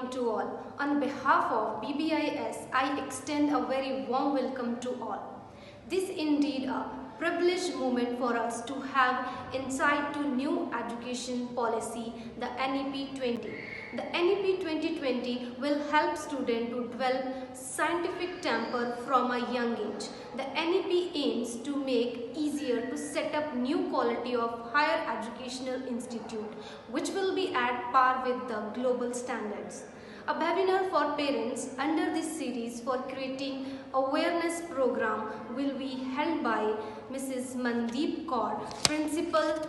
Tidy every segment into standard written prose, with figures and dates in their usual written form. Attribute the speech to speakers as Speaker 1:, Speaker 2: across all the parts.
Speaker 1: morning to all. On behalf of BBIS, I extend a very warm welcome to all. This is indeed a privileged moment for us to have insight to new education policy, the NEP 20. The NEP 2020 will help students to develop scientific temper from a young age. The NEP aims to make easier to set up new quality of higher educational institute which will be at par with the global standards. A webinar for parents under this series for creating awareness program will be held by Mrs. Mandeep Kaur, Principal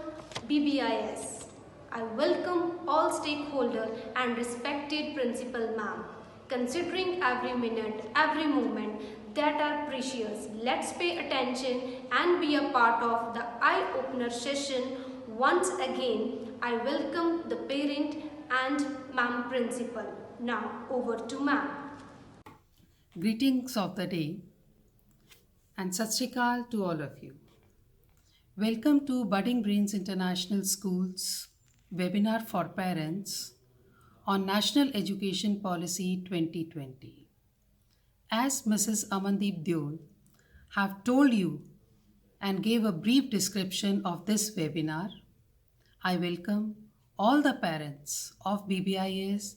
Speaker 1: BBIS. I welcome all stakeholders and respected Principal Ma'am. Considering every minute, every moment that are precious, let's pay attention and be a part of the eye-opener session. Once again, I welcome the parent and Ma'am Principal. Now over to Ma'am.
Speaker 2: Greetings of the day and Sat Sri Akal to all of you. Welcome to Budding Brains International School's webinar for parents on National Education Policy 2020. As Mrs. Amandeep Deol have told you and gave a brief description of this webinar, I welcome all the parents of BBIS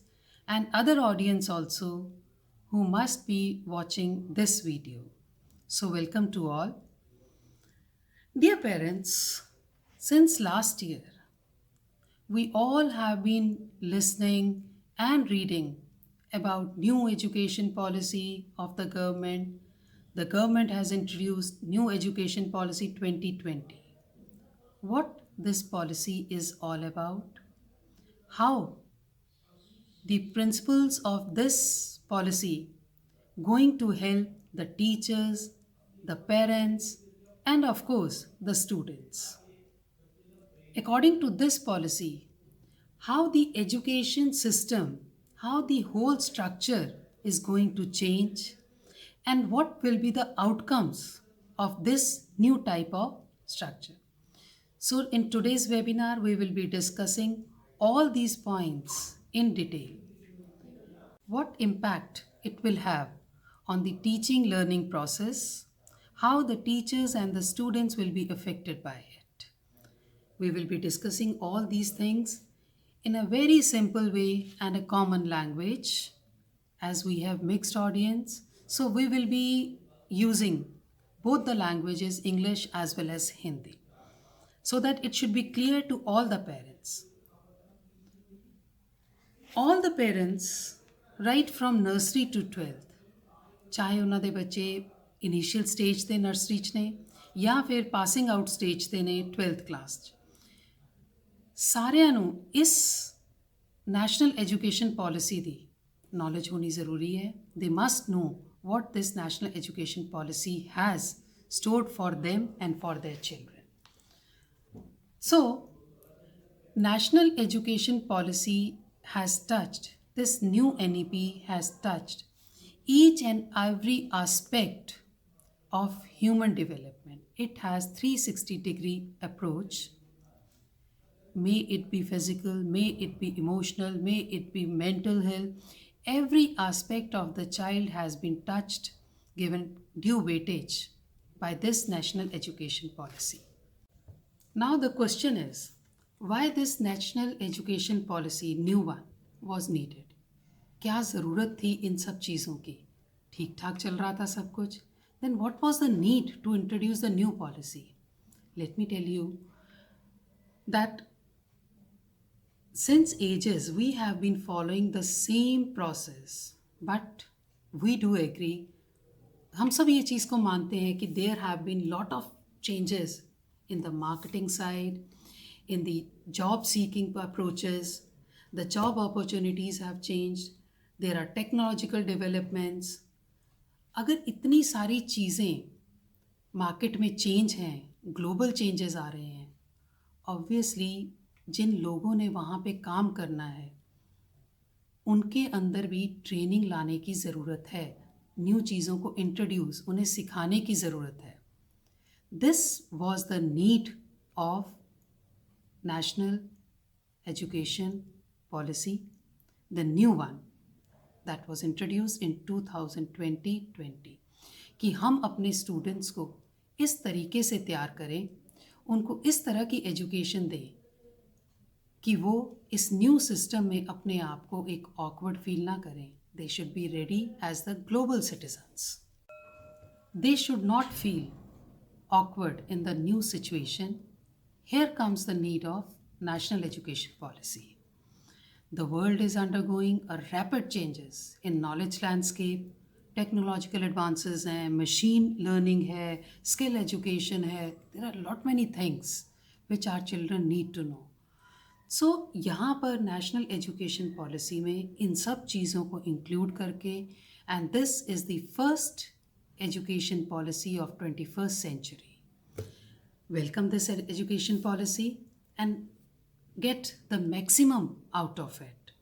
Speaker 2: and other audience also who must be watching this video. So welcome to all. Dear parents, since last year, we all have been listening and reading about new education policy of the government. The government has introduced new education policy 2020. What this policy is all about? How the principles of this policy going to help the teachers, the parents, and of course the students. According to this policy, how the education system, how the whole structure is going to change, and what will be the outcomes of this new type of structure. So in today's webinar, we will be discussing all these points in detail. What impact it will have on the teaching learning process, how the teachers and the students will be affected by it. We will be discussing all these things in a very simple way and a common language, as we have mixed audience. So we will be using both the languages, English as well as Hindi, so that it should be clear to all the parents. All the parents, right from nursery to 12th, ਚਾਹੇ ਉਹਨਾਂ ਦੇ ਬੱਚੇ initial stage ਤੇ nursery 'ਚ ਨੇ ਜਾਂ ਫਿਰ passing out stage ਤੇ ਨੇ 12th ਕਲਾਸ 'ਚ, ਸਾਰਿਆਂ ਨੂੰ ਇਸ ਨੈਸ਼ਨਲ ਐਜੂਕੇਸ਼ਨ ਪੋਲਿਸੀ ਦੀ ਨੌਲੇਜ ਹੋਣੀ ਜ਼ਰੂਰੀ ਹੈ. They must know what this national education policy has stored for them and for their children. So, national education policy has touched, this new NEP has touched each and every aspect of human development. It has 360-degree approach. May it be physical, may it be emotional, may it be mental health. Every aspect of the child has been touched, given due weightage by this national education policy. Now the question is, why this national education policy, new one, was needed? क्या ज़रूरत थी इन सब चीज़ों की? ठीक ठाक चल रहा था सब कुछ. Then what was the need to introduce the new policy? Let me tell you that since ages we have been following the same process, but we do agree, हम सब ये चीज़ को मानते हैं कि there have been lot of changes in the marketing side, in the job seeking approaches, the job opportunities have changed, there are technological developments. अगर इतनी सारी चीज़ें मार्केट में चेंज हैं, ग्लोबल चेंजेस आ रहे हैं, ऑब्वियसली जिन लोगों ने वहाँ पे काम करना है उनके अंदर भी ट्रेनिंग लाने की ज़रूरत है, न्यू चीज़ों को इंट्रोड्यूस, उन्हें सिखाने की ज़रूरत है. This was the need of national education policy, the new one, that was introduced in 2020 कि हम अपने स्टूडेंट्स को इस तरीके से तैयार करें, उनको इस तरह की एजुकेशन दें कि वो इस न्यू सिस्टम में अपने आप को एक ऑकवर्ड फील ना करें. They should be ready as the global citizens. They should not feel awkward in the new situation. Here comes the need of national education policy. The world is undergoing a rapid changes in knowledge landscape. Technological advances हैं, machine learning है, skill education है. There are lot many things which our children need to know. So यहाँ पर national education policy में इन सब चीज़ों को include करके, and this is the first education policy of 21st century. Welcome this education policy and get the maximum out of it.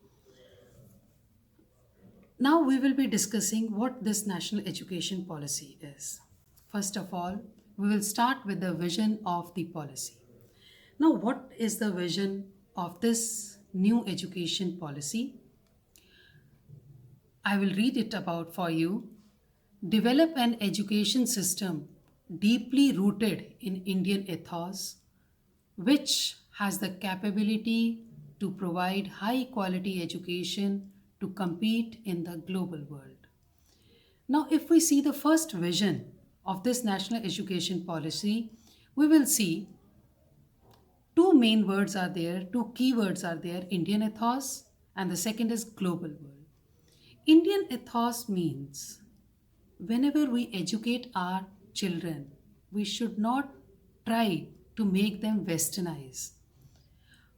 Speaker 2: Now we will be discussing what this national education policy is. First of all, we will start with the vision of the policy. Now, what is the vision of this new education policy? I will read it about for you. Develop an education system deeply rooted in Indian ethos, which has the capability to provide high quality education to compete in the global world. Now, if we see the first vision of this national education policy, we will see two main words are there, two key words are there, Indian ethos, and the second is global world. Indian ethos means whenever we educate our children, we should not try to make them westernize.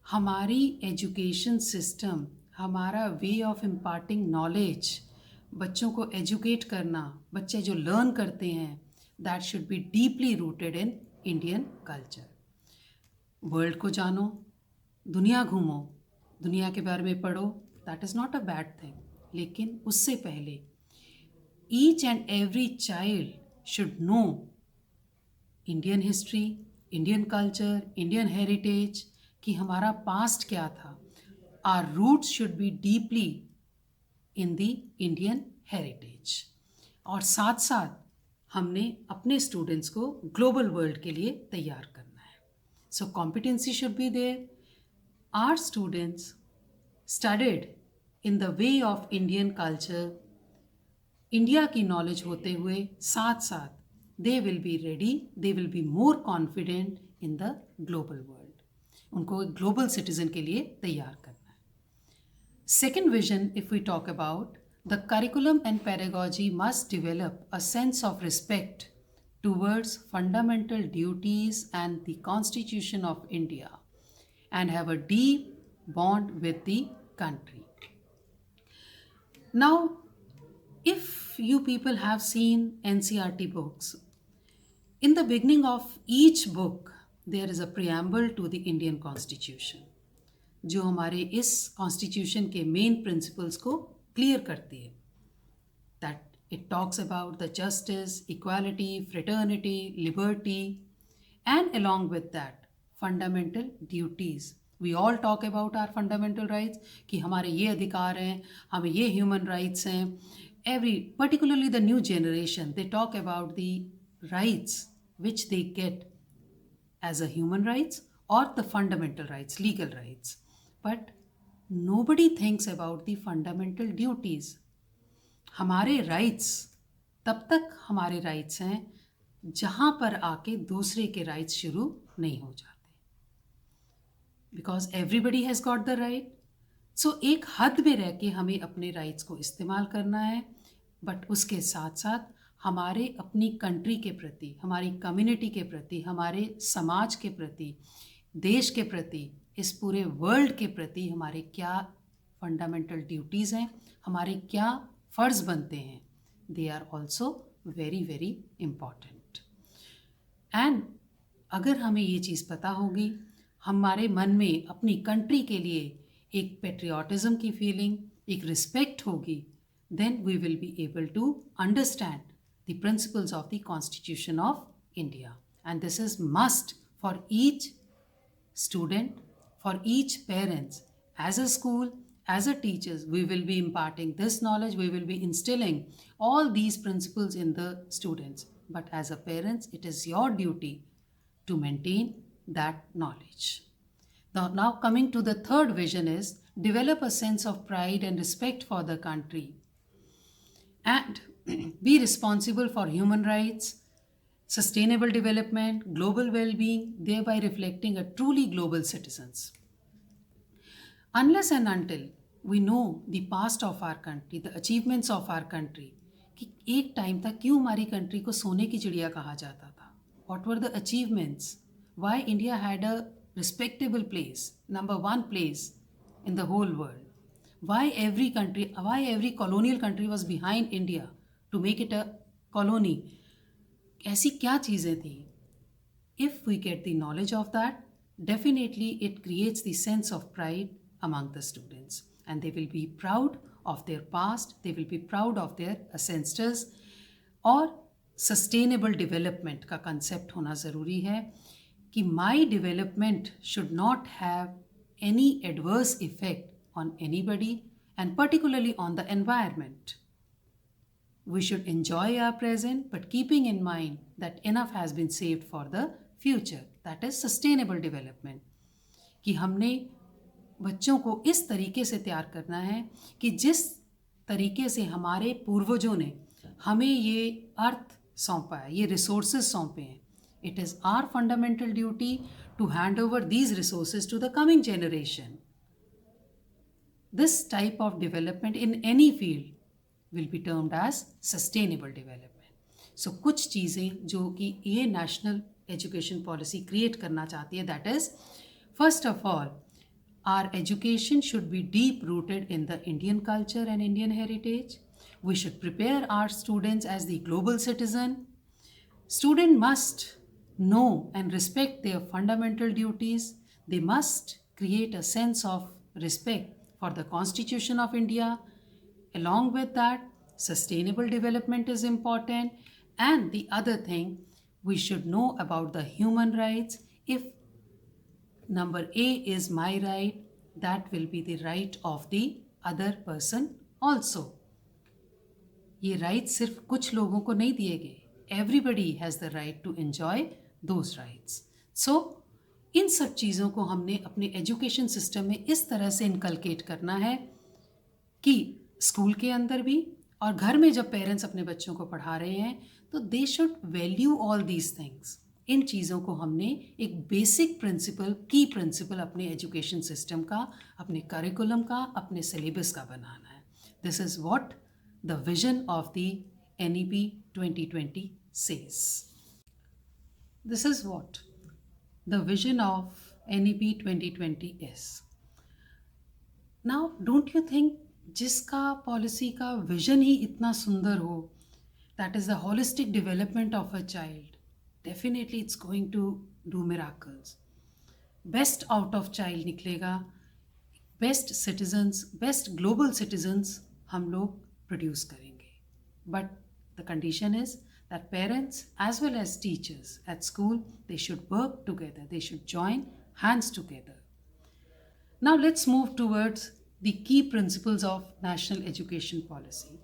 Speaker 2: हमारी education system, हमारा way of imparting knowledge, बच्चों को educate करना, बच्चे जो learn करते हैं, that should be deeply rooted in Indian culture. World को जानो, दुनिया घूमो, दुनिया के बारे में पढ़ो, that is not a bad thing. लेकिन उससे पहले each and every child should know Indian history, Indian culture, Indian heritage, कि हमारा past क्या था. Our roots should be deeply in the Indian heritage. और साथ साथ हमने अपने students को global world के लिए तैयार करना है. So competency should be there. Our students studied in the way of Indian culture, India की नॉलेज होते हुए साथ साथ they will be ready, they will be more confident in the global world. उनको एक ग्लोबल सिटीजन के लिए तैयार करना है. Second vision, if we talk about the curriculum and pedagogy must develop a sense of respect towards fundamental duties and the constitution of India and have a deep bond with the country. Now, if you people have seen NCERT books, in the beginning of each book there is a preamble to the Indian Constitution, जो हमारे इस constitution के main principles को clear करती है. that it talks about the justice, equality, fraternity, liberty, and along with that fundamental duties. We all talk about our fundamental rights, कि हमारे ये अधिकार हैं, हमें ये ह्यूमन राइट्स हैं. Particularly the new generation, they talk about the rights which they get as a human rights or the fundamental rights, legal rights. But nobody thinks about the fundamental duties. हमारे rights तब तक हमारे rights हैं जहाँ पर आके दूसरे के rights शुरू नहीं हो जाते. Because everybody has got the right. सो एक हद में रह के हमें अपने राइट्स को इस्तेमाल करना है, बट उसके साथ साथ हमारे अपनी कंट्री के प्रति, हमारी कम्युनिटी के प्रति, हमारे समाज के प्रति, देश के प्रति, इस पूरे वर्ल्ड के प्रति हमारे क्या फंडामेंटल ड्यूटीज़ हैं, हमारे क्या फ़र्ज़ बनते हैं. They are also very very important. And अगर हमें ये चीज़ पता होगी, हमारे मन में अपनी कंट्री के लिए एक पेट्रियाटिज्म की फीलिंग, एक रिस्पेक्ट होगी, then we will be able to understand the principles of the constitution of India. And this is must for each student, for each parents, as a school, As a teachers, we will be imparting this knowledge, we will be instilling all these principles in the students. But as a parents, it is your duty to maintain that knowledge. Now coming to the third vision is develop a sense of pride and respect for the country and be responsible for human rights, sustainable development, global well-being, thereby reflecting a truly global citizens. Unless and until we know the past of our country, the achievements of our country, कि एक time था क्यों हमारी country को सोने की चिड़िया कहा जाता था, what were the achievements, why India had a respectable place, number one place in the whole world, why every colonial country was behind India to make it a colony, ऐसी क्या चीज़ें थी. If we get the knowledge of that, definitely it creates the sense of pride among the students, and they will be proud of their past, they will be proud of their ancestors. और sustainable development का concept होना ज़रूरी है कि my development should not have any adverse effect on anybody and particularly on the environment. We should enjoy our present, but keeping in mind that enough has been saved for the future. That is sustainable development. कि हमने बच्चों को इस तरीके से तैयार करना है कि जिस तरीके से हमारे पूर्वजों ने हमें ये अर्थ सौंपा है, ये रिसोर्सेज सौंपे हैं. It is our fundamental duty to hand over these resources to the coming generation. This type of development in any field will be termed as sustainable development. So कुछ चीज़ें जो कि ये नेशनल एजुकेशन पॉलिसी क्रिएट करना चाहती है, that is first of all our education should be deep rooted in the Indian culture and Indian heritage. We should prepare our students as the global citizen. Student must know and respect their fundamental duties. They must create a sense of respect for the Constitution of India. Along with that, sustainable development is important. And the other thing, we should know about the human rights. If number A is my right, that will be the right of the other person also. ये rights सिर्फ कुछ लोगों को नहीं दिए गए. Everybody has the right to enjoy those rights. So, इन सब चीज़ों को हमने अपने एजुकेशन सिस्टम में इस तरह से इनकलकेट करना है कि स्कूल के अंदर भी और घर में जब पेरेंट्स अपने बच्चों को पढ़ा रहे हैं तो they should value all these things. इन चीज़ों को हमने एक बेसिक प्रिंसिपल, की प्रिंसिपल अपने एजुकेशन सिस्टम का, अपने करिकुलम का, अपने सिलेबस का बनाना है. This is what the vision of the NEP 2020 says. This is what the vision of NEP 2020 is. Now, don't you think जिसका पॉलिसी का विजन ही इतना सुंदर हो, that is the holistic development of a child, definitely it's going to do miracles. Best out of child निकलेगा. Best citizens, best global citizens हम लोग produce करेंगे. But the condition is that parents as well as teachers at school, they should work together, they should join hands together. Now let's move towards the key principles of national education policy.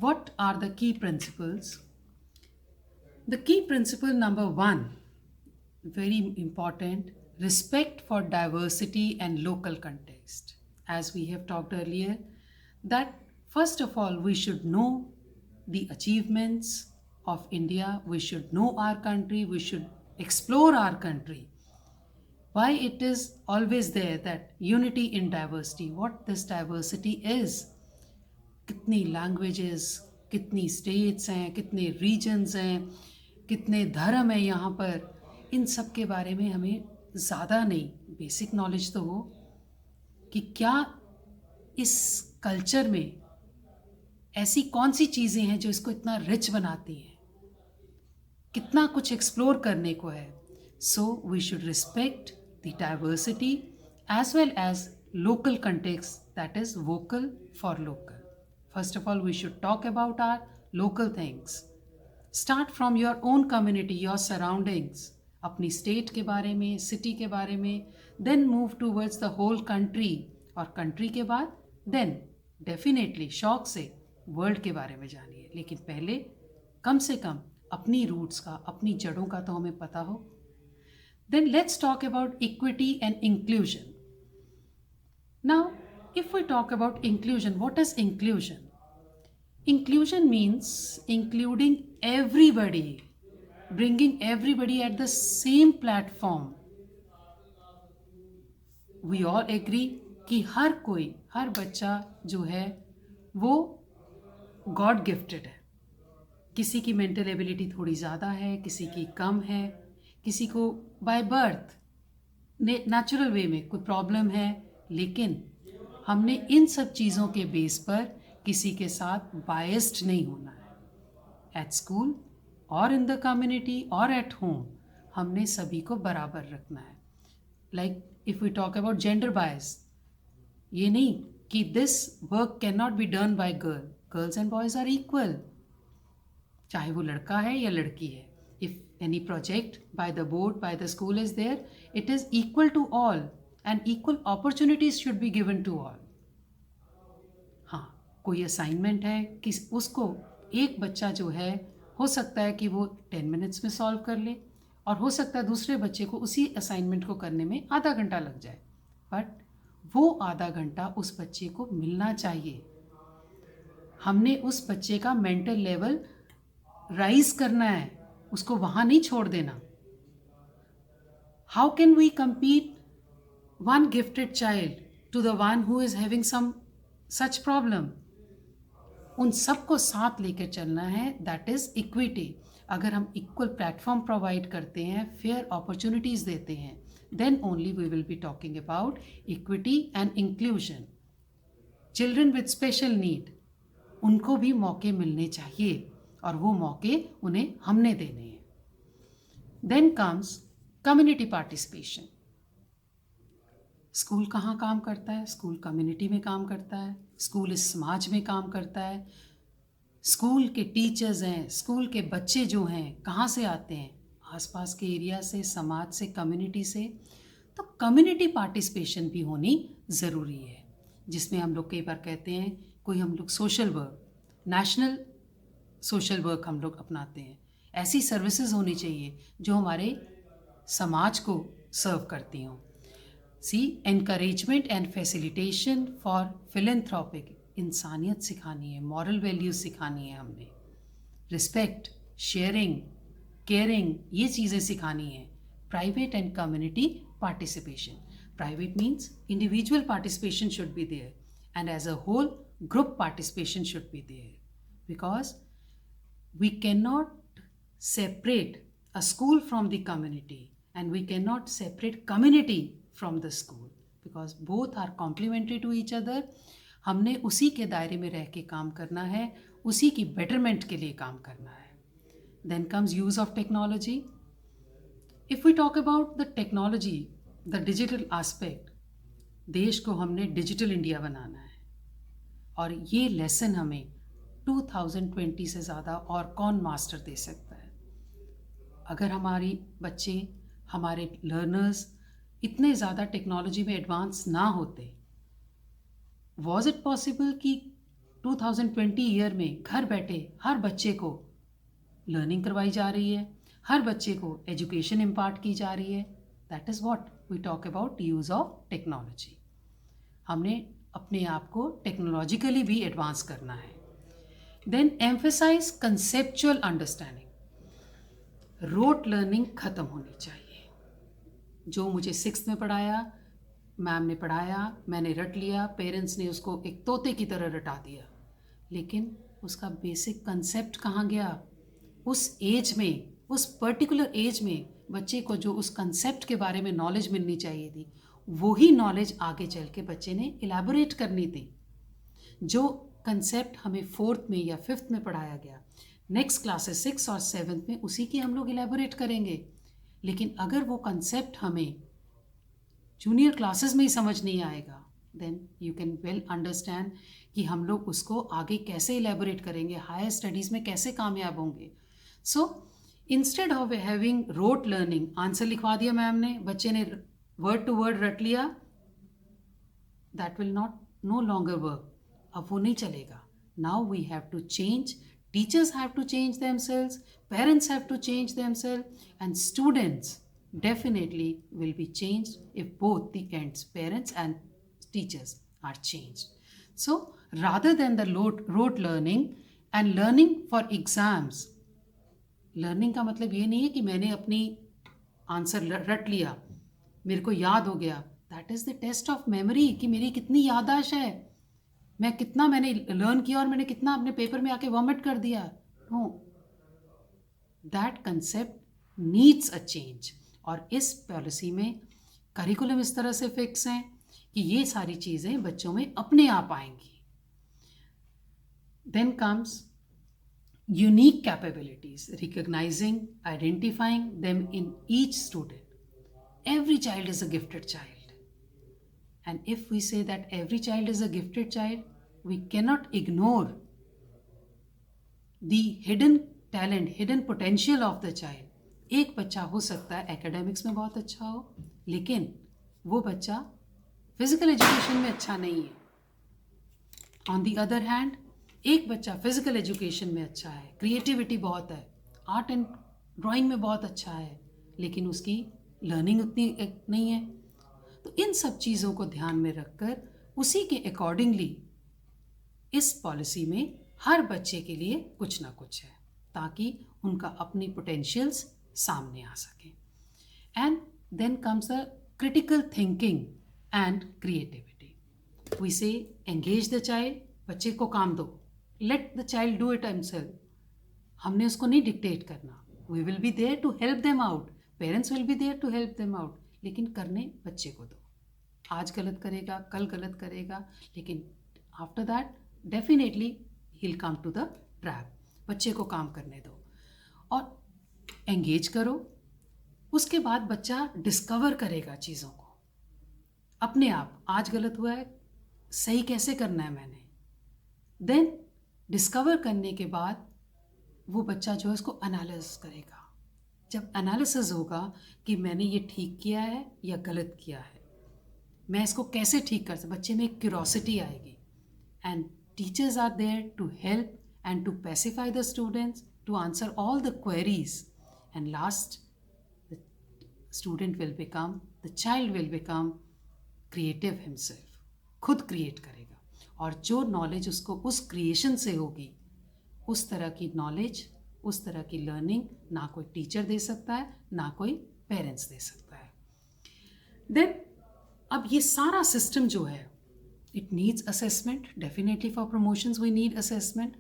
Speaker 2: What are the key principles? The key principle number 1, very important, respect for diversity and local context. As we have talked earlier, that first of all we should know the achievements of India, we should know our country, we should explore our country. Why it is always there that unity in diversity, what this diversity is. कितनी languages, कितनी states हैं, कितने regions हैं, कितने धर्म हैं यहाँ पर, इन सब के बारे में हमें ज़्यादा नहीं, बेसिक नॉलेज तो हो कि क्या इस कल्चर में ऐसी कौन सी चीज़ें हैं जो इसको इतना रिच बनाती हैं, कितना कुछ एक्सप्लोर करने को है. So we should respect the diversity as well as local context, that is vocal for local. First of all, we should talk about our local things. Start from your own community, your surroundings, अपनी state के बारे में, city के बारे में, then move towards the whole country. और country के बाद देन डेफिनेटली शौक से वर्ल्ड के बारे में जानिए, लेकिन पहले कम से कम अपनी रूट्स का, अपनी जड़ों का तो हमें पता हो. Then let's talk about equity and inclusion. Now, if we talk about inclusion, what is inclusion? Inclusion means including everybody, bringing everybody at the same platform. We all agree कि हर कोई, हर बच्चा जो है वो गॉड गिफ्टेड है. किसी की mental ability थोड़ी ज़्यादा है, किसी की कम है, किसी को बाय बर्थ नेचुरल वे में कोई प्रॉब्लम है, लेकिन हमने इन सब चीज़ों के बेस पर किसी के साथ बायस्ड नहीं होना है. एट स्कूल और इन द कम्युनिटी और एट होम हमने सभी को बराबर रखना है. Like if we talk about gender bias, ये नहीं कि this work can not be done by girls and boys are equal, चाहे वो लड़का है या लड़की है. If any project by the board, by the school is there, it is equal to all and equal opportunities should be given to all. हाँ, कोई assignment है कि उसको एक बच्चा जो है हो सकता है कि वो 10 मिनट्स में सॉल्व कर ले, और हो सकता है दूसरे बच्चे को उसी असाइनमेंट को करने में आधा घंटा लग जाए, बट वो आधा घंटा उस बच्चे को मिलना चाहिए. हमने उस बच्चे का मेंटल लेवल राइज करना है, उसको वहाँ नहीं छोड़ देना. How can we compete one gifted child to the one who is having some such problem? उन सबको साथ लेकर चलना है. That is equity. अगर हम इक्वल प्लेटफॉर्म प्रोवाइड करते हैं, फेयर अपॉर्चुनिटीज़ देते हैं, then only we will be talking about equity and inclusion. Children with special need, उनको भी मौके मिलने चाहिए, और वो मौके उन्हें हमने देने हैं. Then comes community participation. School कहाँ काम करता है? स्कूल कम्युनिटी में काम करता है. स्कूल इस समाज में काम करता है. स्कूल के टीचर्स हैं, स्कूल के बच्चे जो हैं कहाँ से आते हैं? आसपास के एरिया से, समाज से, कम्युनिटी से. तो कम्युनिटी पार्टिसिपेशन भी होनी ज़रूरी है, जिसमें हम लोग कई बार कहते हैं कोई हम लोग social work, national social work हम लोग अपनाते हैं. ऐसी सर्विसेज होनी चाहिए जो हमारे समाज को सर्व करती हों. C encouragement and facilitation for philanthropic. इंसानियत सिखानी है, मॉरल वैल्यूज़ सिखानी है, हमने रिस्पेक्ट, शेयरिंग, केयरिंग, ये चीज़ें सिखानी है. Private and community participation. Private means individual participation should be there, and as a whole group participation should be there, because we cannot separate a school from the community, and we cannot separate community from the school, because both are complementary to each other. हमने उसी के दायरे में रह के काम करना है, उसी की बेटरमेंट के लिए काम करना है. Then comes use of technology. If we talk about the technology, the digital aspect, देश को हमने डिजिटल इंडिया बनाना है, और ये लेसन हमें 2020 से ज़्यादा और कौन मास्टर दे सकता है? अगर हमारी बच्चे, हमारे लर्नर्स इतने ज़्यादा टेक्नोलॉजी में एडवांस ना होते, वॉज इट पॉसिबल कि 2020 ईयर में घर बैठे हर बच्चे को लर्निंग करवाई जा रही है, हर बच्चे को एजुकेशन इम्पार्ट की जा रही है? That is what we talk about use of technology. हमने अपने आप को टेक्नोलॉजिकली भी एडवांस करना है. Then emphasise conceptual understanding. Rote learning ख़त्म होनी चाहिए. जो मुझे 6th में पढ़ाया, मैम ने पढ़ाया, मैंने रट लिया, पेरेंट्स ने उसको एक तोते की तरह रटा दिया, लेकिन उसका बेसिक कंसेप्ट कहाँ गया? उस एज में, उस पर्टिकुलर एज में बच्चे को जो उस कंसेप्ट के बारे में नॉलेज मिलनी चाहिए थी, वही नॉलेज आगे चल के बच्चे ने इलेबोरेट करनी थी. जो कंसेप्ट हमें 4th में या 5th में पढ़ाया गया, नेक्स्ट क्लासेस 6 और 7th में उसी की हम लोग इलेबोरेट करेंगे. लेकिन अगर वो कंसेप्ट हमें जूनियर क्लासेस में ही समझ नहीं आएगा, then you can well understand कि हम लोग उसको आगे कैसे इलेबोरेट करेंगे, हायर स्टडीज़ में कैसे कामयाब होंगे. So instead of having rote learning, answer लिखवा दिया मैम ने, बच्चे ने वर्ड टू वर्ड रट लिया, that will not no longer work. अब वो नहीं चलेगा. Now we have to change. Teachers have to change themselves, parents have to change themselves, and students definitely will be changed if both the ends, parents and teachers, are changed. So rather than the rote learning and learning for exams, learning का मतलब ये नहीं है कि मैंने अपनी answer रट लिया, मेरे को याद हो गया. That is the test of memory कि मेरी कितनी याददाश्त है, मैं कितना मैंने लर्न किया और मैंने कितना अपने पेपर में आके वॉमिट कर दिया. No, that concept needs a change. और इस पॉलिसी में करिकुलम इस तरह से फिक्स हैं कि ये सारी चीज़ें बच्चों में अपने आप आएंगी. Then comes unique capabilities, recognizing, identifying them in each student. Every child is a gifted child. And if we say that every child is a gifted child, we cannot ignore the hidden talent, hidden potential of the child. एक बच्चा हो सकता है academics में बहुत अच्छा हो, लेकिन वो बच्चा फिजिकल एजुकेशन में अच्छा नहीं है. ऑन दी अदर हैंड, एक बच्चा फिजिकल एजुकेशन में अच्छा है, क्रिएटिविटी बहुत है, आर्ट एंड ड्राइंग में बहुत अच्छा है, लेकिन उसकी लर्निंग उतनी नहीं है. तो इन सब चीज़ों को ध्यान में रखकर उसी के अकॉर्डिंगली इस पॉलिसी में हर बच्चे के लिए कुछ ना कुछ है, ताकि उनका अपनी पोटेंशियल्स सामने आ सके. And then comes the critical thinking and creativity. We say engage the child, बच्चे को काम दो, let the child do it himself. हमने उसको नहीं डिक्टेट करना. We will be there to help them out, parents will be there to help them out, लेकिन करने बच्चे को दो. आज गलत करेगा, कल गलत करेगा, लेकिन after that definitely he will come to the trap. बच्चे को काम करने दो और एंगेज करो. उसके बाद बच्चा डिस्कवर करेगा चीज़ों को अपने आप. आज गलत हुआ है, सही कैसे करना है मैंने. देन डिस्कवर करने के बाद वो बच्चा जो है उसको एनालिसिस करेगा. जब एनालिसिस होगा कि मैंने ये ठीक किया है या गलत किया है, मैं इसको कैसे ठीक कर सकता, बच्चे में एक क्यूरोसिटी आएगी. And teachers are there to help and to pacify the students, to answer all the queries. And last, the student will become, the child will become creative himself. खुद क्रिएट करेगा, और जो नॉलेज उसको उस creation से होगी, उस तरह की नॉलेज, उस तरह की लर्निंग ना कोई टीचर दे सकता है, ना कोई पेरेंट्स दे सकता है. देन अब ये सारा सिस्टम जो है, it needs assessment. Definitely for promotions we need assessment.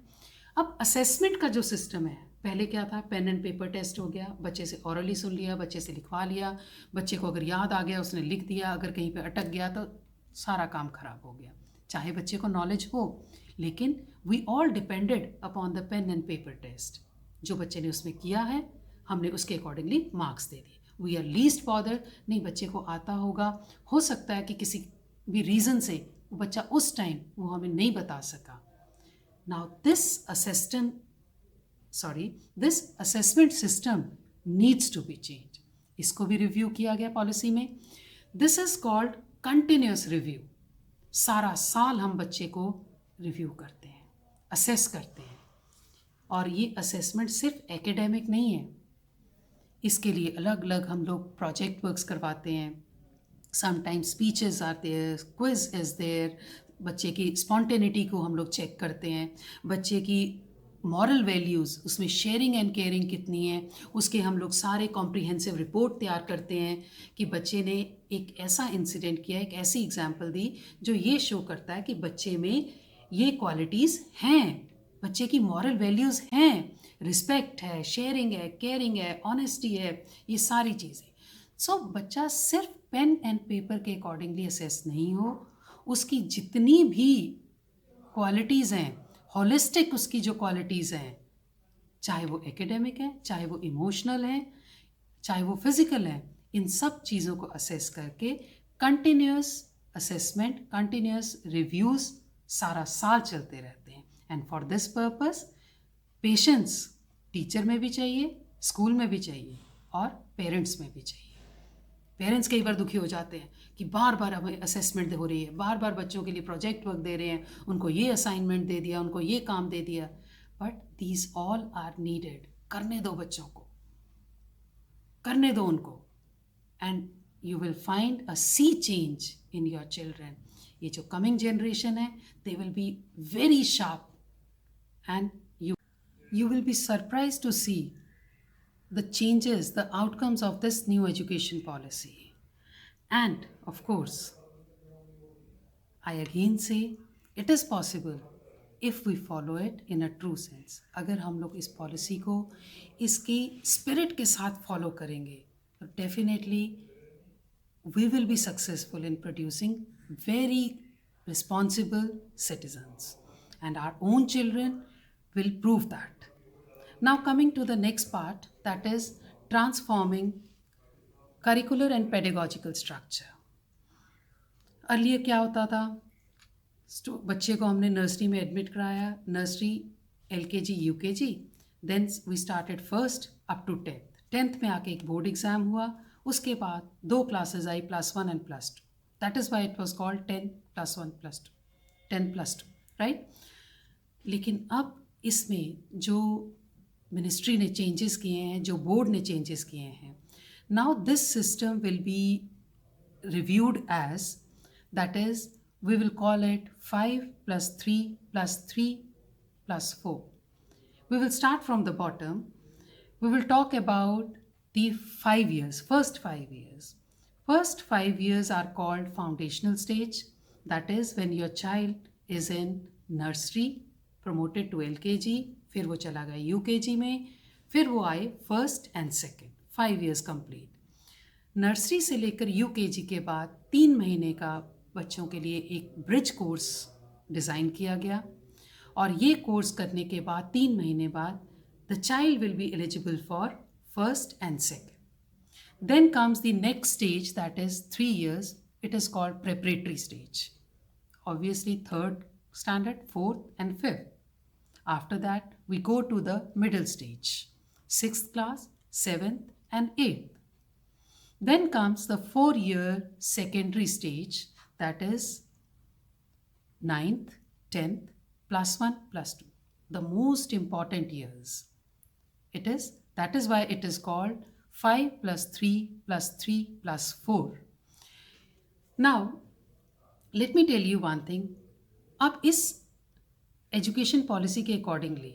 Speaker 2: अब असेसमेंट का जो सिस्टम है, पहले क्या था, पेन एंड पेपर टेस्ट हो गया, बच्चे से ऑरली सुन लिया, बच्चे से लिखवा लिया, बच्चे को अगर याद आ गया उसने लिख दिया, अगर कहीं पे अटक गया तो सारा काम खराब हो गया. चाहे बच्चे को नॉलेज हो, लेकिन we all depended upon the pen and paper test. जो बच्चे ने उसमें किया है, हमने उसके अकॉर्डिंगली मार्क्स दे दिए. We are least bother. नहीं, बच्चे को आता होगा, हो सकता है कि किसी भी रीज़न से वो बच्चा उस टाइम वो हमें नहीं बता सका. Now this assessment system needs to be change. इसको भी रिव्यू किया गया पॉलिसी में. This is called continuous review. सारा साल हम बच्चे को रिव्यू करते हैं, असेस करते हैं. और ये असेसमेंट सिर्फ एकेडमिक नहीं है, इसके लिए अलग अलग हम लोग प्रोजेक्ट वर्क्स करवाते हैं. Sometimes speeches are there, quiz is there. बच्चे की स्पॉन्टेनिटी को हम लोग चेक करते हैं, बच्चे की मॉरल वैल्यूज़, उसमें शेयरिंग एंड केयरिंग कितनी है, उसके हम लोग सारे कॉम्प्रिहेंसिव रिपोर्ट तैयार करते हैं कि बच्चे ने एक ऐसा इंसिडेंट किया, एक ऐसी एग्जाम्पल दी जो ये शो करता है कि बच्चे में ये क्वालिटीज़ हैं, बच्चे की मॉरल वैल्यूज़ हैं, रिस्पेक्ट है, शेयरिंग है, केयरिंग है, ऑनेस्टी है, ये सारी चीज़ें. सो बच्चा सिर्फ पेन एंड पेपर के अकॉर्डिंगली असेस नहीं हो, उसकी जितनी भी क्वालिटीज़ हैं, होलिस्टिक उसकी जो क्वालिटीज़ हैं, चाहे वो एकेडमिक है, चाहे वो इमोशनल है, चाहे वो फिज़िकल है, इन सब चीज़ों को असेस करके कंटिन्यूस असेसमेंट, कंटिन्यूस रिव्यूज़ सारा साल चलते रहते हैं. And for this purpose patience teacher में भी चाहिए, स्कूल में भी चाहिए और पेरेंट्स में भी चाहिए. पेरेंट्स कई बार दुखी हो जाते हैं कि बार बार हमें असेसमेंट हो रही है, बार बार बच्चों के लिए प्रोजेक्ट वर्क दे रहे हैं, उनको ये असाइनमेंट दे दिया, उनको ये काम दे दिया, but these all are needed. करने दो बच्चों को, करने दो उनको, and you will find a sea change in your children. ये जो कमिंग जनरेशन है, they will be very sharp, and you will be surprised to see the changes, the outcomes of this new education policy. And of course, I again say it is possible if we follow it in a true sense. अगर हम लोग इस policy को इसकी spirit के साथ follow करेंगे तो definitely we will be successful in producing very responsible citizens, and our own children will prove that. Now coming to the next part, that is transforming curricular and pedagogical structure. Earlier क्या होता था, बच्चे को हमने nursery में admit कराया, nursery LKG UKG, then we started first up to 10th में आके एक बोर्ड एग्ज़ाम हुआ, उसके बाद 2 classes I +1 and +2. That is why it was called 10+1+2, right. लेकिन अब इसमें जो मिनिस्ट्री ने चेंजेस किए हैं, जो बोर्ड ने चेंजेस किए हैं, now this system will be reviewed as, that is we will call it 5+3+3+4. We will start from the bottom. We will talk about the 5 years, first 5 years. First 5 years are called foundational stage. That is when your child is in nursery, promoted to LKG, फिर वो चला गया UKG में, फिर वो आए first and second, 5 years complete. Nursery से लेकर UKG के बाद 3 महीने का बच्चों के लिए एक ब्रिज कोर्स डिज़ाइन किया गया, और ये कोर्स करने के बाद 3 महीने बाद the child will be eligible for first and second. Then comes the next stage, that is 3 years. It is called preparatory stage. Obviously 3rd standard, 4th and 5th. After that we go to the middle stage, 6th class, 7th and 8th. Then comes the 4-year secondary stage, that is 9th, 10th, +1, +2, the most important years. That is why it is called 5+3+3+4. Now let me tell you one thing. अब इस education policy के accordingly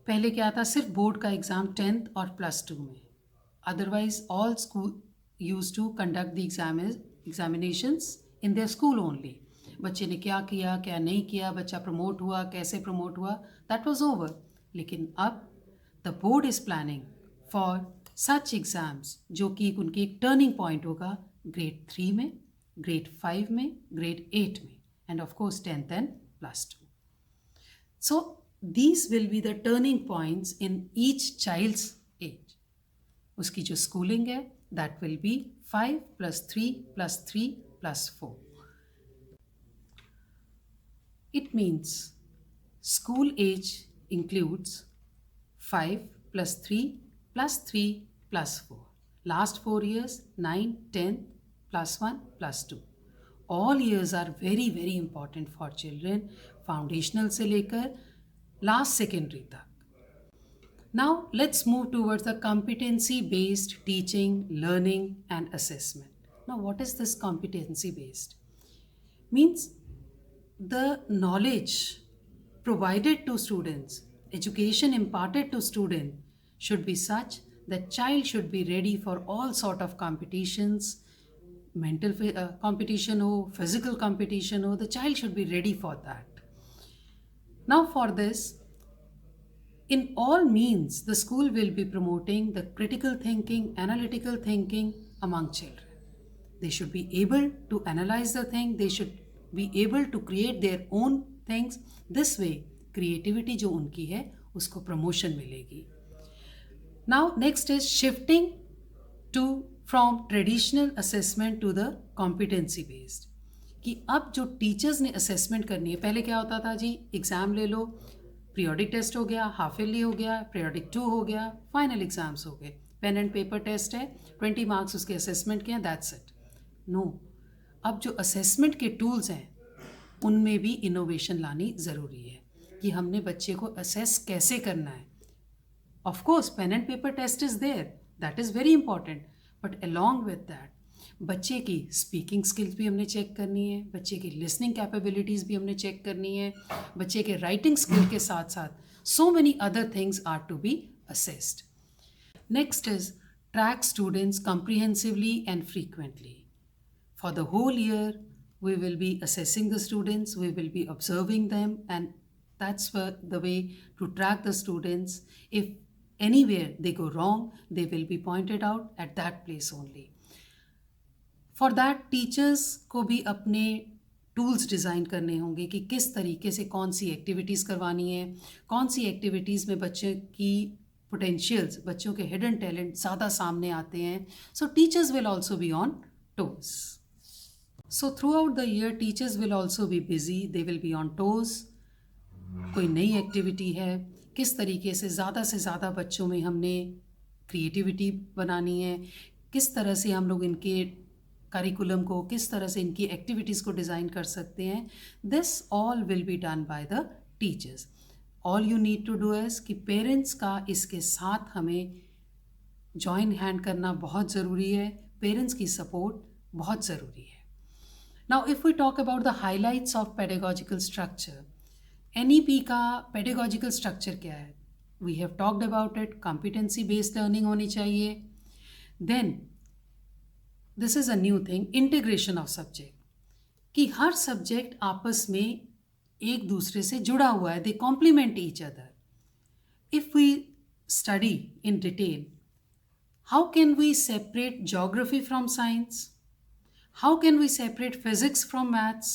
Speaker 2: पहले क्या था, सिर्फ board का exam 10th और +2 में, otherwise all school use to conduct the examinations in their school only. बच्चे ने क्या किया, क्या नहीं किया, बच्चा प्रमोट हुआ, कैसे प्रमोट हुआ, दैट वाज ओवर. लेकिन अब the board is planning for such exams जो कि उनकी एक टर्निंग पॉइंट होगा grade 3 में, grade 5 में, grade 8 में, and of course 10th and +2. So these will be the turning points in each child's age. उसकी जो schooling है, that will be 5+3+3+4. It means school age includes 5+3+3+4. Last 4 years, 9, 10, +1, +2. All years are very very important for children, foundational से लेकर last secondary तक. Now let's move towards the competency based teaching, learning and assessment. Now what is this competency based? Means the knowledge provided to students, education imparted to students should be such that child should be ready for all sort of competitions, mental competition ho, physical competition ho, the child should be ready for that. Now for this, in all means, the school will be promoting the critical thinking, analytical thinking among children. They should be able to analyze the thing, they should be able to create their own things. This way creativity जो उनकी है उसको promotion मिलेगी. Now next is shifting from traditional assessment to the competency based. कि अब जो teachers ने assessment करनी है, पहले क्या होता था जी, एग्ज़ाम ले लो, पीरियोडिक टेस्ट हो गया, हाफ ईयरली हो गया, पीरियोडिक 2 हो गया, फाइनल एग्ज़ाम्स हो गए, पेन एंड पेपर टेस्ट है, 20 मार्क्स उसके असेसमेंट के हैं, दैट्स इट। नो, अब जो असेसमेंट के टूल्स हैं उनमें भी इनोवेशन लानी ज़रूरी है कि हमने बच्चे को असेस कैसे करना है। Of course pen and paper test is there, that is very important, but along with that बच्चे की स्पीकिंग स्किल्स भी हमने चेक करनी है, बच्चे की लिसनिंग कैपेबिलिटीज़ भी हमने चेक करनी है, बच्चे के राइटिंग स्किल के साथ साथ so many other things are to be assessed. Next is track students comprehensively and frequently. For the whole year, we will be assessing the students, we will be observing them, and that's the way to track the students. If anywhere they go wrong, they will be pointed out at that place only. For that, teachers को भी अपने tools design करने होंगे कि किस तरीके से कौन सी एक्टिविटीज़ करवानी है, कौन सी एक्टिविटीज़ में बच्चे की पोटेंशियल्स, बच्चों के हिडन टैलेंट ज़्यादा सामने आते हैं. सो teachers will also be on toes. So through out the year teachers will also be busy, they will be on toes. कोई नई एक्टिविटी है, किस तरीके से ज़्यादा बच्चों में हमने क्रिएटिविटी बनानी है, किस तरह से हम लोग इनके करिकुलम को, किस तरह से इनकी एक्टिविटीज़ को डिज़ाइन कर सकते हैं. This all will be done by the teachers. All you need to do is कि पेरेंट्स का इसके साथ हमें जॉइन हैंड करना बहुत ज़रूरी है. पेरेंट्स की सपोर्ट बहुत ज़रूरी है. Now if we talk about the highlights of pedagogical structure, NEP का पेडागोजिकल स्ट्रक्चर क्या है? We have talked about it. Competency based learning होनी चाहिए. Then this is a new thing, integration of subject, कि हर सब्जेक्ट आपस में एक दूसरे से जुड़ा हुआ है, they complement each other. If we study in detail, how can we separate geography from science? How can we separate physics from maths?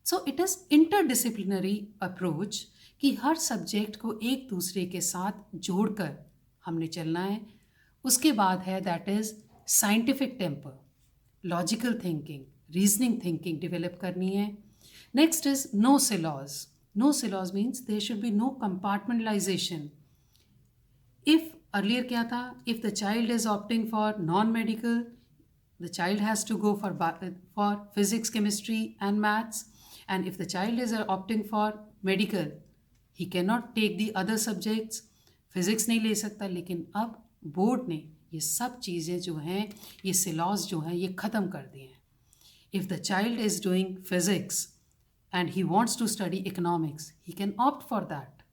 Speaker 2: So it is interdisciplinary approach कि हर सब्जेक्ट को एक दूसरे के साथ जोड़कर हमने चलना है. उसके बाद है that is scientific temper, logical thinking, reasoning thinking develop करनी है. Next is no silos. No silos means there should be no compartmentalisation. If earlier क्या था, if the child is opting for non medical, the child has to go for physics, chemistry and maths, and if the child is opting for medical, he can not take the other subjects. Physics नहीं ले सकता. लेकिन अब board ने ये सब चीज़ें जो हैं, ये सिलॉज जो हैं, ये ख़त्म कर दिए हैं. If the child is doing physics and he wants to study economics, he can opt for that.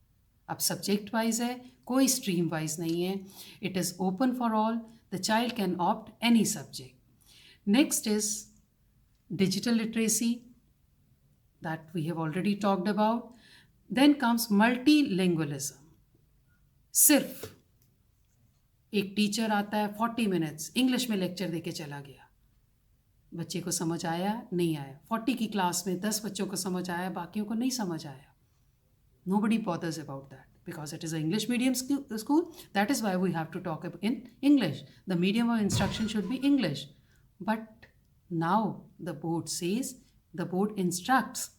Speaker 2: अब सब्जेक्ट वाइज है, कोई स्ट्रीम वाइज नहीं है. It is open for all. The child can opt any subject. Next is digital literacy, that we have already talked about. Then comes multilingualism. सिर्फ एक teacher आता है, 40 minutes English में lecture देके चला गया, बच्चे को समझ आया नहीं आया. 40 की क्लास में 10 बच्चों को समझ आया, बाकियों को नहीं समझ आया. Nobody bothers about that because it is an English medium school. That is why we have to talk in English. The medium of instruction should be English. But now the board says, the board instructs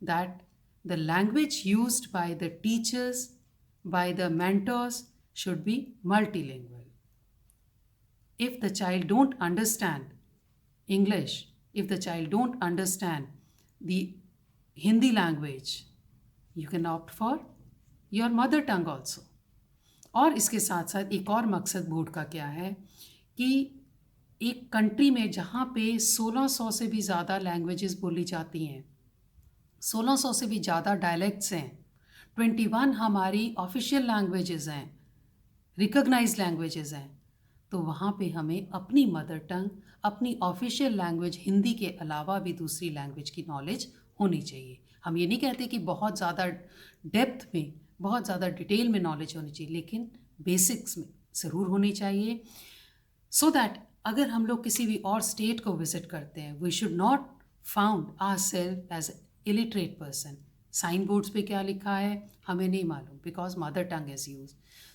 Speaker 2: that the language used by the teachers, by the mentors, should be multilingual. If the child don't understand English, if the child don't understand the Hindi language, you can opt for your mother tongue also. और इसके साथ साथ एक और मकसद board का क्या है कि एक कंट्री में जहाँ पे 1600 से भी ज़्यादा लैंग्वेजेस बोली जाती हैं, 1600 से भी ज़्यादा डायलेक्ट्स हैं, 21 हमारी ऑफिशियल लैंग्वेजेस हैं, रिकॉग्नाइज्ड लैंग्वेजेस हैं, तो वहाँ पे हमें अपनी मदर टंग, अपनी ऑफिशियल लैंग्वेज हिंदी के अलावा भी दूसरी लैंग्वेज की नॉलेज होनी चाहिए. हम ये नहीं कहते कि बहुत ज़्यादा डेप्थ में, बहुत ज़्यादा डिटेल में नॉलेज होनी चाहिए, लेकिन बेसिक्स में ज़रूर होनी चाहिए. सो दैट अगर हम लोग किसी भी और स्टेट को विज़िट करते हैं, we should not found ourselves as illiterate person. Sign boards पे क्या लिखा है हमें नहीं मालूम, because mother tongue is use.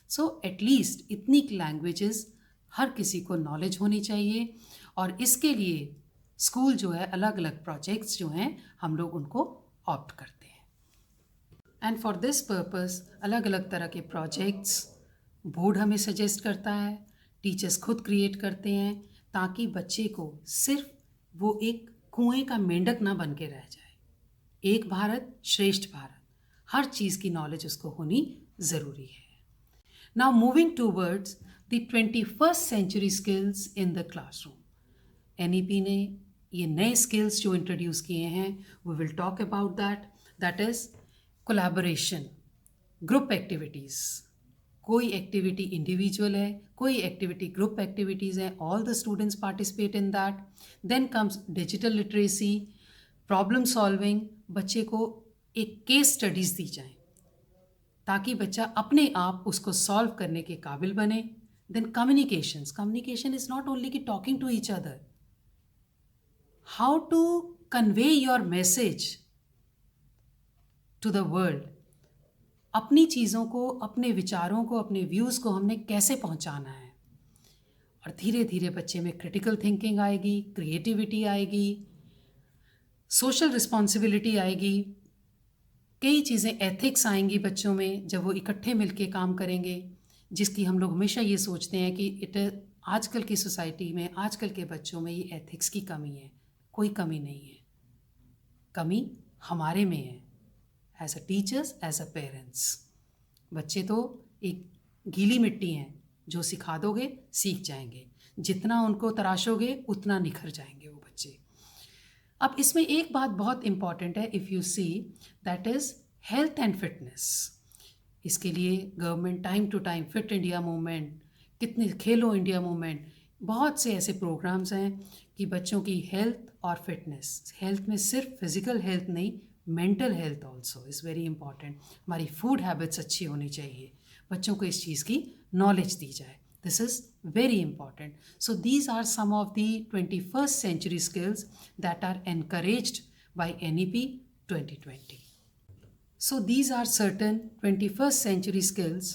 Speaker 2: So at least इतनी लैंग्वेजेस हर किसी को नॉलेज होनी चाहिए. और इसके लिए स्कूल जो है, अलग अलग प्रोजेक्ट्स जो हैं, हम लोग उनको ऑप्ट करते हैं. एंड फॉर दिस पर्पस अलग अलग तरह के प्रोजेक्ट्स बोर्ड हमें सजेस्ट करता है, टीचर्स खुद क्रिएट करते हैं ताकि बच्चे को सिर्फ वो एक कुएं का मेंढक ना बन के रह जाए। एक भारत श्रेष्ठ भारत, हर चीज़ की नॉलेज उसको होनी ज़रूरी है। Now moving towards the 21st century skills in the classroom. NEP ने ये नए स्किल्स जो इंट्रोड्यूस किए हैं, we will talk about that is collaboration, group activities. कोई एक्टिविटी इंडिविजुअल है, कोई एक्टिविटी ग्रुप एक्टिविटीज़ हैं, all the students participate in that. Then comes digital literacy, problem solving, बच्चे को एक केस स्टडीज़ दी जाएं ताकि बच्चा अपने आप उसको सॉल्व करने के काबिल बने। Then communication is not only कि talking to each other, how to convey your message to the world. अपनी चीज़ों को, अपने विचारों को, अपने व्यूज़ को हमने कैसे पहुंचाना है। और धीरे धीरे बच्चे में क्रिटिकल थिंकिंग आएगी, क्रिएटिविटी आएगी, सोशल रिस्पॉन्सिबिलिटी आएगी, कई चीज़ें एथिक्स आएंगी बच्चों में जब वो इकट्ठे मिलके काम करेंगे, जिसकी हम लोग हमेशा ये सोचते हैं कि आजकल की सोसाइटी में, आजकल के बच्चों में ये एथिक्स की कमी है। कोई कमी नहीं है, कमी हमारे में है, as a teachers, as a parents. बच्चे तो एक गीली मिट्टी हैं, जो सिखा दोगे सीख जाएंगे, जितना उनको तराशोगे उतना निखर जाएंगे वो बच्चे। अब इसमें एक बात बहुत इम्पॉर्टेंट है, if you see, that is health and fitness. इसके लिए government time to time fit India movement, कितने खेलो इंडिया मूवमेंट, बहुत से ऐसे प्रोग्राम्स हैं कि बच्चों की हेल्थ और फिटनेस, हेल्थ में सिर्फ फिज़िकल हेल्थ नहीं, mental health also is very important. हमारी फूड हैबिट्स अच्छी होनी चाहिए, बच्चों को इस चीज़ की नॉलेज दी जाए। This is very important. So these are some of the 21st century skills that are encouraged by NEP 2020. So these are certain 21st century skills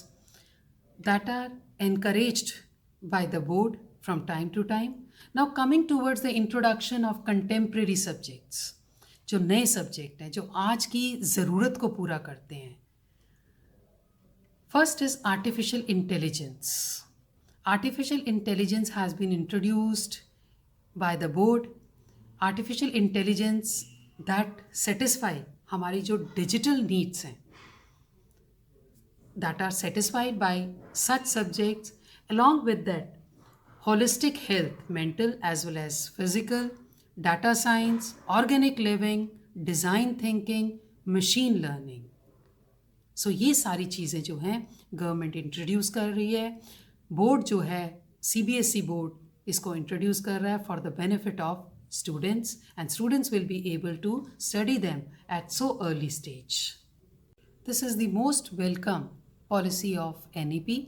Speaker 2: that are encouraged by the board from time to time. Now coming towards the introduction of contemporary subjects, जो नए subject हैं जो आज की ज़रूरत को पूरा करते हैं। First is artificial intelligence. Artificial intelligence has been introduced by the board. Artificial intelligence that satisfy हमारी जो digital needs हैं, that are satisfied by such subjects. Along with that, holistic health, mental as well as physical, data science, organic living, design thinking, machine learning. सो ये सारी चीज़ें जो हैं government introduce कर रही है। बोर्ड जो है CBSE बोर्ड इसको इंट्रोड्यूस कर रहा है for the benefit of students, and students will be able to study them at so early stage. This is the most welcome policy of NEP.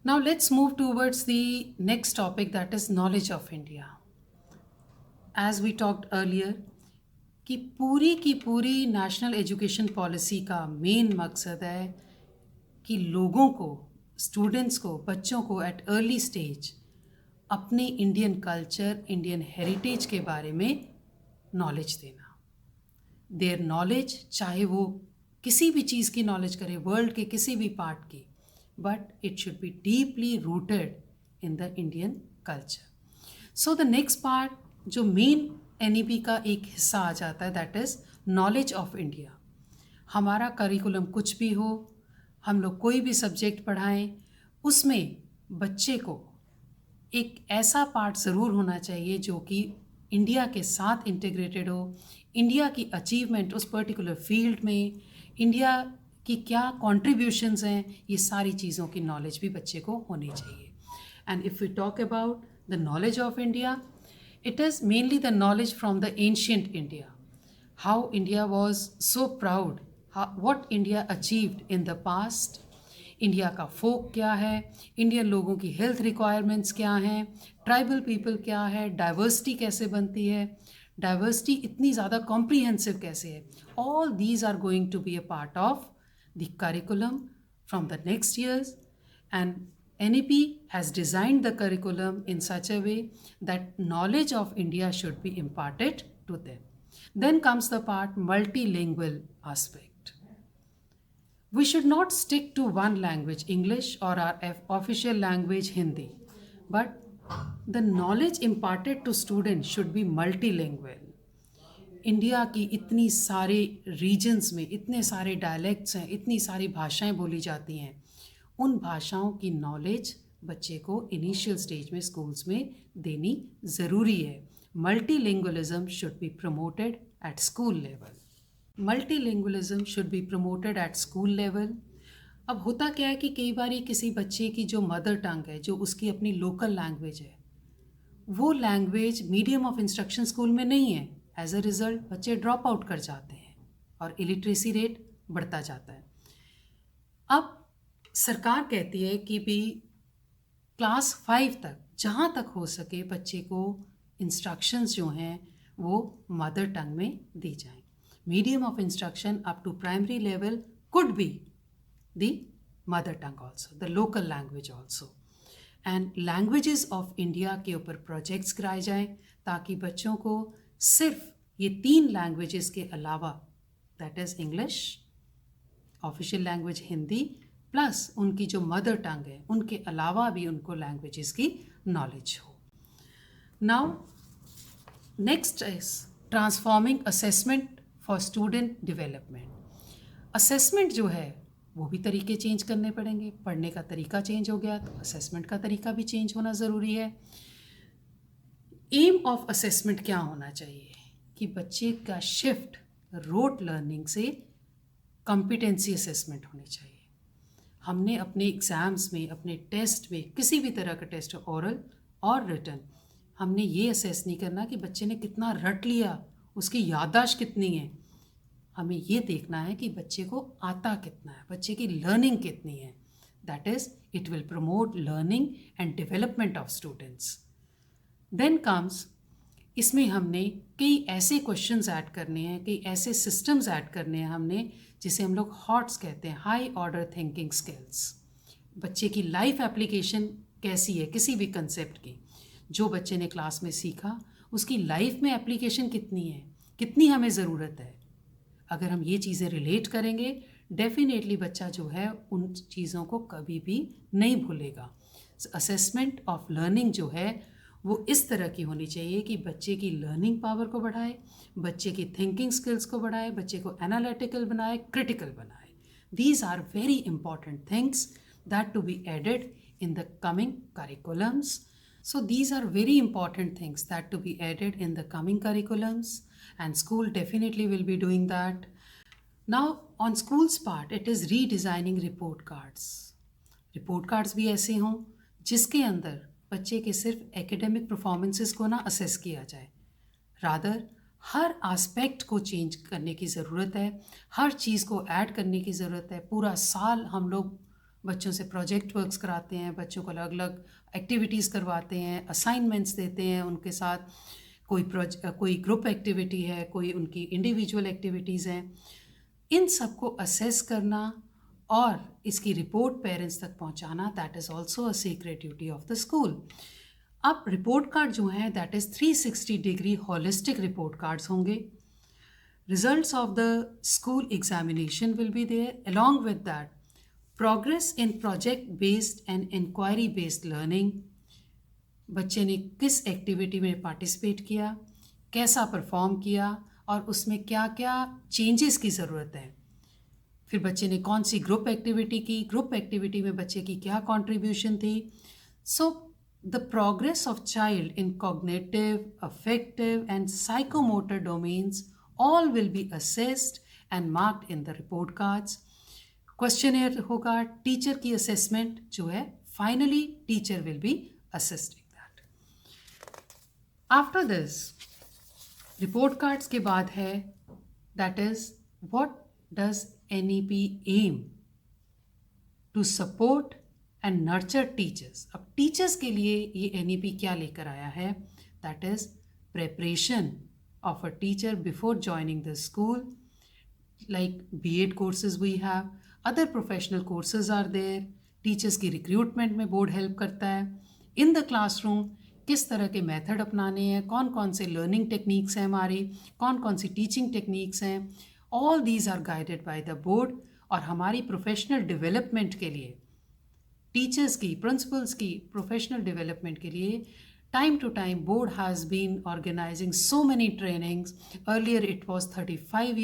Speaker 2: Now let's move towards the next topic, that is knowledge of India. As we talked earlier कि पूरी की पूरी national education policy का main मकसद है कि लोगों को, स्टूडेंट्स को, बच्चों को एट अर्ली स्टेज अपने इंडियन कल्चर, इंडियन हेरिटेज के बारे में नॉलेज देना। देयर नॉलेज, चाहे वो किसी भी चीज़ की नॉलेज करे, वर्ल्ड के किसी भी पार्ट की, but it should be deeply rooted in the Indian culture. So the next part जो मेन NEP का एक हिस्सा आ जाता है, that is knowledge of India. हमारा करिकुलम कुछ भी हो, हम लोग कोई भी सब्जेक्ट पढ़ाएं, उसमें बच्चे को एक ऐसा पार्ट ज़रूर होना चाहिए जो कि इंडिया के साथ इंटीग्रेटेड हो, इंडिया की अचीवमेंट उस पर्टिकुलर फील्ड में, इंडिया की क्या कॉन्ट्रीब्यूशंस हैं, ये सारी चीज़ों की नॉलेज भी बच्चे को होनी चाहिए। And if we talk about the knowledge of India, it is mainly the knowledge from the ancient India, how India was so proud, what India achieved in the past, India का फोक क्या है, Indian लोगों की health requirements क्या हैं, tribal people क्या है, diversity कैसे बनती है, डाइवर्सिटी इतनी ज़्यादा कॉम्प्रीहेंसिव कैसे है। All these are going to be a part of the curriculum from the next years, and NEP has designed the curriculum in such a way that knowledge of India should be imparted to them. Then comes the part multilingual aspect. We should not stick to one language, English, or our official language, Hindi. But the knowledge imparted to students should be multilingual. India की इतनी सारे regions में इतने सारे dialects हैं, इतनी सारी भाषाएं बोली जाती हैं, उन भाषाओं की नॉलेज बच्चे को इनिशियल स्टेज में स्कूल्स में देनी ज़रूरी है. Multilingualism should be promoted at school level. Multilingualism should be promoted at school level. अब होता क्या है कि कई बार किसी बच्चे की जो मदर टंग है, जो उसकी अपनी लोकल लैंग्वेज है, वो language medium of instruction school में नहीं है. एज अ रिज़ल्ट बच्चे ड्रॉप आउट कर जाते हैं और इलिटरेसी रेट बढ़ता जाता है. अब सरकार कहती है कि भी क्लास 5 तक जहाँ तक हो सके बच्चे को इंस्ट्रक्शंस जो हैं वो मदर टंग में दी जाएं. Medium of instruction up to primary level could be the mother tongue also, the local language also. And languages of India के ऊपर प्रोजेक्ट्स कराए जाएं ताकि बच्चों को सिर्फ ये 3 लैंग्वेजेस के अलावा, that is English, official language Hindi, plus उनकी जो मदर टंग है उनके अलावा भी उनको लैंग्वेजेस की नॉलेज हो. Now next is transforming assessment for student development. Assessment जो है वो भी तरीके चेंज करने पड़ेंगे. पढ़ने का तरीका चेंज हो गया तो असेसमेंट का तरीका भी चेंज होना ज़रूरी है. एम ऑफ असेसमेंट क्या होना चाहिए कि बच्चे का शिफ्ट रोट लर्निंग से कॉम्पिटेंसी असेसमेंट होनी चाहिए. हमने अपने एग्ज़ाम्स में, अपने टेस्ट में, किसी भी तरह का टेस्ट, ओरल और रिटन, हमने ये असेस नहीं करना कि बच्चे ने कितना रट लिया, उसकी याददाश्त कितनी है. हमें ये देखना है कि बच्चे को आता कितना है, बच्चे की लर्निंग कितनी है. That is it will promote learning and development of students. Then comes, इसमें हमने कई ऐसे क्वेश्चंस ऐड करने हैं, कई ऐसे सिस्टम्स ऐड करने हैं हमने, जिसे हम लोग हॉट्स कहते हैं, हाई ऑर्डर थिंकिंग स्किल्स. बच्चे की लाइफ एप्लीकेशन कैसी है किसी भी कंसेप्ट की, जो बच्चे ने क्लास में सीखा उसकी लाइफ में एप्लीकेशन कितनी है, कितनी हमें ज़रूरत है. अगर हम ये चीज़ें रिलेट करेंगे, डेफिनेटली बच्चा जो है उन चीज़ों को कभी भी नहीं भूलेगा. असेसमेंट ऑफ लर्निंग जो है वो इस तरह की होनी चाहिए कि बच्चे की लर्निंग पावर को बढ़ाए, बच्चे की थिंकिंग स्किल्स को बढ़ाए, बच्चे को एनालिटिकल बनाए, क्रिटिकल बनाए. These are very important things that to be added in the coming curriculums. So these are very important things that to be added in the coming curriculums, and school definitely will be doing that. Now on school's part, it is redesigning report cards. Report cards भी ऐसे हों जिसके अंदर बच्चे के सिर्फ academic performances को ना असेस किया जाए. रादर हर आस्पेक्ट को चेंज करने की ज़रूरत है, हर चीज़ को ऐड करने की ज़रूरत है. पूरा साल हम लोग बच्चों से प्रोजेक्ट वर्क्स कराते हैं, बच्चों को अलग अलग एक्टिविटीज़ करवाते हैं, असाइनमेंट्स देते हैं उनके साथ. कोई ग्रुप एक्टिविटी है, कोई उनकी इंडिविजुअल एक्टिविटीज़ हैं. इन सब को असेस करना और इसकी रिपोर्ट पेरेंट्स तक पहुंचाना, that is also a secret duty of the school. अब रिपोर्ट कार्ड जो हैं that is 360 degree holistic report cards होंगे. Results of the school examination will be there. Along with that, progress in project based and inquiry based learning. बच्चे ने किस activity में participate किया, कैसा परफॉर्म किया और उसमें क्या क्या चेंजेस की ज़रूरत है. फिर बच्चे ने कौन सी ग्रुप एक्टिविटी की, ग्रुप एक्टिविटी में बच्चे की क्या कंट्रीब्यूशन थी. So the progress of child in cognitive, affective and psychomotor domains all will be assessed and marked in the report cards. Questionnaire होगा, टीचर की असेसमेंट जो है, finally teacher will be assisting that. After this report cards के बाद है that is what does NEP aim to support and nurture teachers. अब teachers के लिए ये NEP क्या लेकर आया है, that is preparation of a teacher before joining the school. like B.Ed courses we have, other professional courses are there. Teachers की recruitment में बोर्ड हेल्प करता है. इन द क्लासरूम किस तरह के मेथड अपनाने हैं, कौन कौन से लर्निंग टेक्निक्स हैं हमारी, कौन कौन सी टीचिंग टेक्निक्स हैं, all these are guided by the board. और हमारी प्रोफेशनल डेवलपमेंट के लिए, टीचर्स की, प्रिंसिपल्स की प्रोफेशनल डेवलपमेंट के लिए time to time board has been organizing so many trainings. Earlier it was 35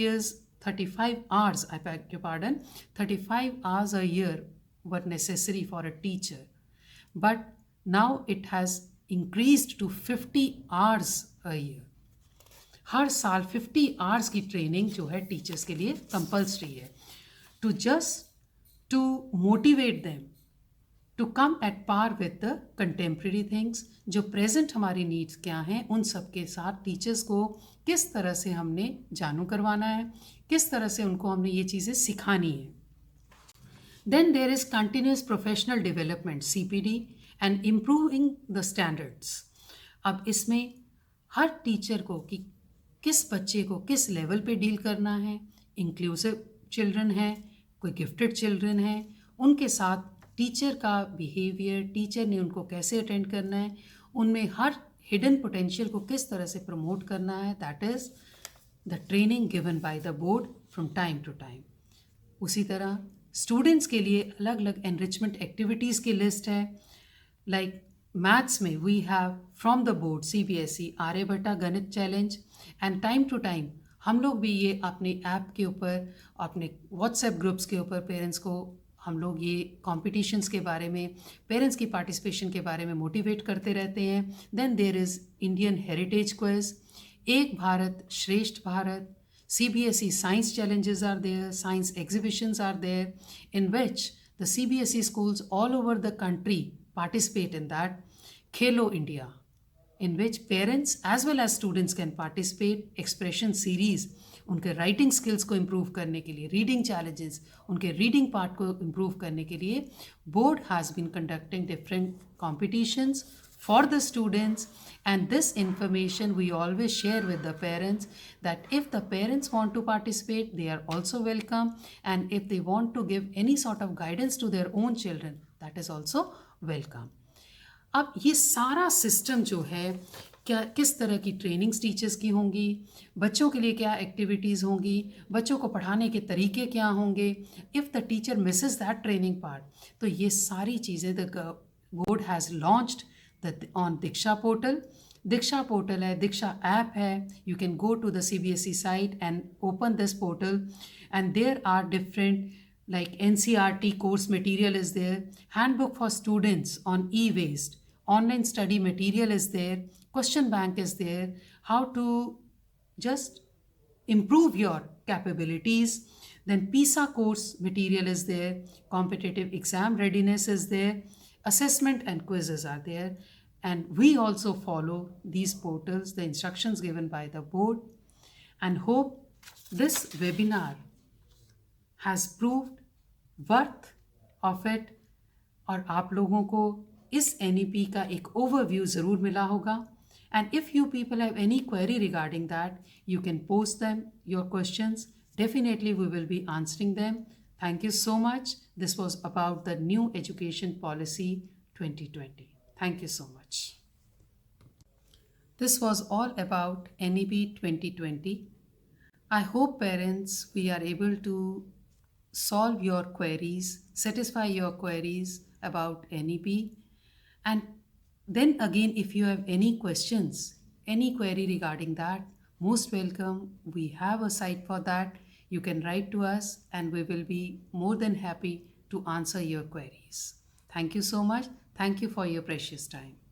Speaker 2: hours, I beg your pardon, 35 hours a year were necessary for a teacher, but now it has increased to 50 hours a year. हर साल 50 hours की training जो है teachers के लिए compulsory है, to just to motivate them to come at par with the contemporary things. जो present हमारी needs क्या हैं उन सब के साथ टीचर्स को किस तरह से हमने जानू करवाना है, किस तरह से उनको हमने ये चीज़ें सिखानी है. Then there is continuous professional development, CPD, and improving the standards. अब इसमें हर टीचर को कि किस बच्चे को किस लेवल पे डील करना है, इंक्लूसिव चिल्ड्रन है, कोई गिफ्टेड चिल्ड्रन है, उनके साथ टीचर का बिहेवियर, टीचर ने उनको कैसे अटेंड करना है, उनमें हर हिडन पोटेंशियल को किस तरह से प्रमोट करना है, that is the training given by the board from time to time. उसी तरह स्टूडेंट्स के लिए अलग अलग एनरिचमेंट एक्टिविटीज़ की लिस्ट है. लाइक मैथ्स में we have from the board CBSE Aryabhatta Ganit challenge, and time to time हम लोग भी ये अपने ऐप के ऊपर, अपने व्हाट्सएप ग्रुप्स के ऊपर पेरेंट्स को हम लोग ये कॉम्पिटिशन्स के बारे में, पेरेंट्स की पार्टिसिपेशन के बारे में मोटिवेट करते रहते हैं. Then there is Indian heritage quiz, Ek Bharat Shreshtha Bharat, CBSE science challenges are there, science exhibitions are there, in which the CBSE schools all over the country participate in that. Khelo India, in which parents as well as students can participate. Expression series, उनके writing skills को improve करने के लिए, reading challenges, उनके reading part को improve करने के लिए board has been conducting different competitions for the students, and this information we always share with the parents, that if the parents want to participate they are also welcome, and if they want to give any sort of guidance to their own children, that is also welcome. अब ये सारा system जो है, क्या किस तरह की trainings teachers की होंगी, बच्चों के लिए क्या एक्टिविटीज़ होंगी, बच्चों को पढ़ाने के तरीके क्या होंगे, if the teacher Mrs that training part, तो ये सारी चीज़ें the board has launched on Diksha portal. Diksha portal है, Diksha app है. You can go to the CBSE site and open this portal, and there are different like NCERT course material is there, handbook for students on e-waste, online study material is there, question bank is there, how to just improve your capabilities. Then PISA course material is there, competitive exam readiness is there, assessment and quizzes are there, and we also follow these portals, the instructions given by the board, and hope this webinar has proved worth of it, और आप लोगों को इस NEP का एक overview ज़रूर मिला होगा. And if you people have any query regarding that, you can post them, your questions. Definitely we will be answering them. Thank you so much. This was about the new education policy 2020. Thank you so much. This was all about NEP 2020. I hope parents, we are able to solve your queries, satisfy your queries about NEP. And then again, if you have any questions, any query regarding that, most welcome. We have a site for that. You can write to us and we will be more than happy to answer your queries. Thank you so much. Thank you for your precious time.